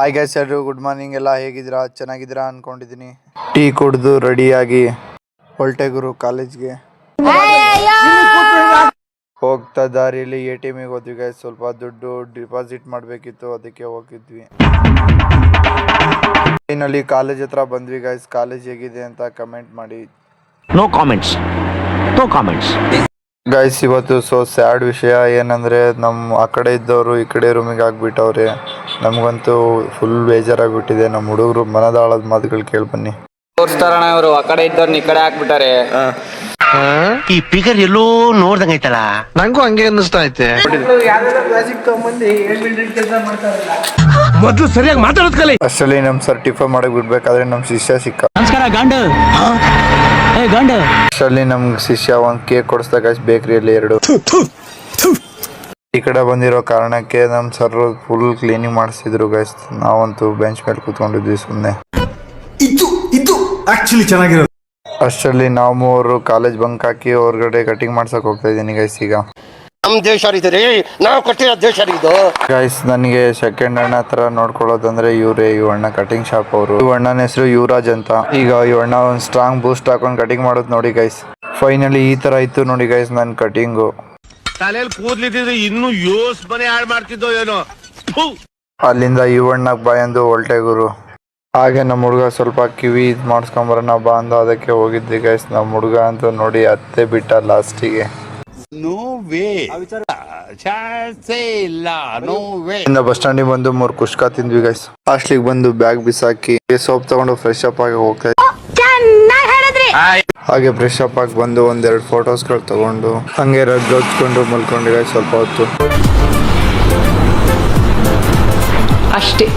Hi guys, ಎಲ್ಲರೂ good morning. ಎಲ್ಲ ಹೇಗಿದ್ದೀರಾ? ಚೆನ್ನಾಗಿದ್ದೀರಾ ಅನ್ಕೊಂಡಿದ್ದೀನಿ. ಟೀ ಕುಡಿದು ರೆಡಿಯಾಗಿ ಹೊರಟೆ ಗುರು ಕಾಲೇಜ್ಗೆ. ಹೋಗ್ತಾ ದಾರಿಯಲ್ಲಿ ATM ಗೆ ಹೋದ್ವಿ ಗೈಸ್. ಸ್ವಲ್ಪ ದುಡ್ಡು ಡಿಪಾಸಿಟ್ ಮಾಡಬೇಕಿತ್ತು, ಅದಕ್ಕೆ ಹೋಗಿದ್ವಿ. ಫೈನಲಿ ಕಾಲೇಜ್ ಹತ್ರ ಬಂದ್ವಿ ಗೈಸ್. ಕಾಲೇಜ್ ಹೇಗಿದೆ ಅಂತ ಕಮೆಂಟ್ ಮಾಡಿ. No comments. ಗೈಸ್, ಇವತ್ತು ಸ್ಯಾಡ್ ವಿಷಯ ಏನಂದ್ರೆ ನಮ್ಮ ಆ ಕಡೆ ಇದ್ದವರು ಈ ಕಡೆ ರೂಮಿಗೆ ಆಗ್ಬಿಟ್ಟವ್ರೆ. ನಮಗಂತೂ ಫುಲ್ ಬೇಜಾರಾಗ್ಬಿಟ್ಟಿದೆ. ನಮ್ಮ ಹುಡುಗರು ಮನದಾಳದ ಮಾತುಗಳು ಕೇಳಿ ಬನ್ನಿ. ತೋರಿಸ್ತಾರಣ ಇವರು ಆ ಕಡೆ ಇದ್ದವ್ರನ್ನ ಈ ಕಡೆ ಹಾಕ್ಬಿಟ್ಟಾರೆ. ಈ ಫಿಗರ್ ಎಲ್ಲೋ ನೋಡ್ದಂಗೈತಲ್ಲ, ನಂಗೂ ಹಂಗೆ ಅನ್ನಿಸ್ತಾ ಐತೆ. ಮೊದ್ಲು ಸರಿಯಾಗಿ ಮಾತಾಡೋದ್ ಕಲಿ. ಅಷ್ಟರಲ್ಲಿ ನಮ್ ಸರ್ ಟಿಫನ್ ಮಾಡಕ್ ಬಿಡ್ಬೇಕಾದ್ರೆ ನಮ್ ಶಿಷ್ಯ ಸಿಕ್ಕ. ನಮಸ್ಕಾರ ಗಂಡು. ಅಷ್ಟರಲ್ಲಿ ನಮ್ ಶಿಷ್ಯ ಒಂದ್ ಕೇಕ್ ಕೊಡಿಸ್ದ ಗೈಸ್, ಬೇಕರಿಯಲ್ಲಿ 2. ಈ ಕಡೆ ಬಂದಿರೋ ಕಾರಣಕ್ಕೆ ನಮ್ ಸರ್ ಫುಲ್ ಕ್ಲೀನಿಂಗ್ ಮಾಡಿಸಿದ್ರು ಗೈಸ್. ನಾವಂತೂ ಬೆಂಚ್ ಮೇಲೆ ಕೂತ್ಕೊಂಡಿದ್ವಿ ಸುಮ್ನೆ. ಇದು ಆಕ್ಚುಲಿ ಚೆನ್ನಾಗಿರೋದು. ಅಷ್ಟರಲ್ಲಿ ನಾವು ಮೂವರು ಕಾಲೇಜ್ ಬಂಕ್ ಹಾಕಿ ಹೊರಗಡೆ ಕಟಿಂಗ್ ಮಾಡ್ಸಕ್ ಹೋಗ್ತಾ ಇದೀನಿ ಗೈಸ್. ಈಗ ನಮ್ ದೇಶ ರೀ, ನಾವು ಕಟ್ಟಿರೋ ದೇಶ ಇದು. ಗೈಸ್, ನನಗೆ ಸೆಕೆಂಡ್ ಅಣ್ಣ ಹತ್ರ ನೋಡ್ಕೊಳ್ಳೋದಂದ್ರೆ ಇವ್ರೇ. ಇವ್ ಅಣ್ಣ ಕಟಿಂಗ್ ಶಾಪ್ ಅವರು. ಇವ್ ಅಣ್ಣನ ಹೆಸರು ಯುವರಾಜ್ ಅಂತ. ಈಗ ಇವ್ ಅಣ್ಣ ಒಂದ್ ಸ್ಟ್ರಾಂಗ್ ಬೂಸ್ಟ್ ಹಾಕೊಂಡ್ ಕಟಿಂಗ್ ಮಾಡೋದು ನೋಡಿ ಗೈಸ್. ಫೈನಲಿ ಈ ತರ ಇತ್ತು ನೋಡಿ ಗೈಸ್ ನನ್ ಕಟಿಂಗು. ತಲೆಯಲ್ಲಿ ಕೂದ್ಲಿಟ್ಟಿದ್ರೆ ಇನ್ನು ಯೋಸ್ ಮನೆ ಹಾಳು ಮಾಡ್ತಿದ್ದೋ ಏನೋ. ಅಲ್ಲಿಂದ ಇವಣ್ಣಗ್ ಬಾ ಎಂದು ಹೊಲ್ಟೆ ಗುರು. ಹಾಗೆ ನಮ್ಮ ಹುಡುಗ ಸ್ವಲ್ಪ ಕಿವಿ ಮಾಡಿಸ್ಕೊಂಬರೋಣ ಬಾ ಅಂದ, ಅದಕ್ಕೆ ಹೋಗಿದ್ವಿ ಗೈಸ್. ನಮ್ಮ ಹುಡುಗ ಅಂತ ನೋಡಿ ಅತ್ತೆ ಬಿಟ್ಟ ಲಾಸ್ಟಿಗೆ. ಬಸ್ ಸ್ಟ್ಯಾಂಡಿಗೆ ಬಂದು 3 ಕುಷ್ಕ ತಿಂದ್ವಿ ಗೈಸ್. ಹಾಸ್ಟ್ಲಿಗೆ ಬಂದು ಬ್ಯಾಗ್ ಬಿಸಾಕಿ ಸೋಪ್ ತಗೊಂಡು ಫ್ರೆಶ್ ಅಪ್ ಆಗಿ ಹೋಗ್ತಾ ಹಾಗೆ ಫ್ರೆಶ್ ಅಪ್ ಆಗಿ ಬಂದು 1-2 ಫೋಟೋಸ್ಗಳು ತಗೊಂಡು ಹಂಗೆ ರಗ್ ಹಚ್ಕೊಂಡು ಮಲ್ಕೊಂಡಿ ಗೈಸ್ ಸ್ವಲ್ಪ ಹೊತ್ತು ಅಷ್ಟೇ.